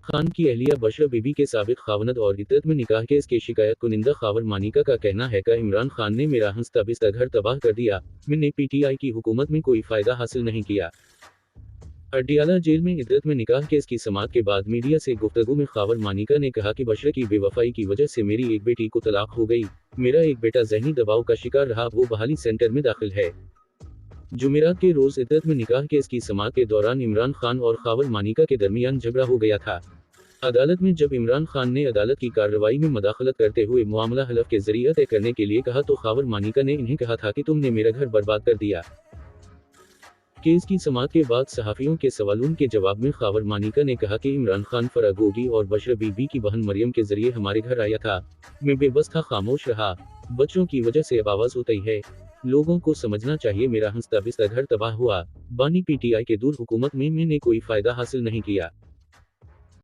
खान की अहलिया बशरा बीबी के साबिक खावनद और इद्दत में निकाह केस की शिकायत कुनिंदा खावर मानिका का कहना है कि इमरान खान ने मेरा हंसता बिस्ता घर तबाह कर दिया। मैंने पीटीआई की हुकूमत में कोई फायदा हासिल नहीं किया। अडियाला जेल में इद्दत में निकाह केस की समाअत के बाद मीडिया से गुफ्तगू में खावर मानिका ने कहा कि बशरा की बेवफाई की वजह से मेरी एक बेटी को तलाक हो गई। मेरा एक बेटा जहनी दबाव का शिकार रहा, वो बहाली सेंटर में दाखिल है। जुमेरात के रोज इद्दत में निकाह केस की समाअत के दौरान इमरान खान और खावर मानिका के दरमियान झगड़ा हो गया था। अदालत में जब इमरान खान ने अदालत की कार्रवाई में मदाखलत करते हुए मामला हलफ के जरिए तय करने के लिए कहा तो खावर मानिका ने इन्हें कहा था कि तुमने मेरा घर बर्बाद कर दिया। केस की समाअत के बाद सहाफियों के सवालों के जवाब में खावर मानिका ने कहा कि इमरान खान फरागोगी और बशरा बीबी की बहन मरियम के जरिए हमारे घर आया था। मैं बेबस था, खामोश रहा। बच्चों की वजह से अब आवाज उठाई है। लोगों को समझना चाहिए मेरा हंसता बिस्ता घर तबाह हुआ। बानी पीटीआई के दूर हुकूमत में मैंने कोई फायदा हासिल नहीं किया।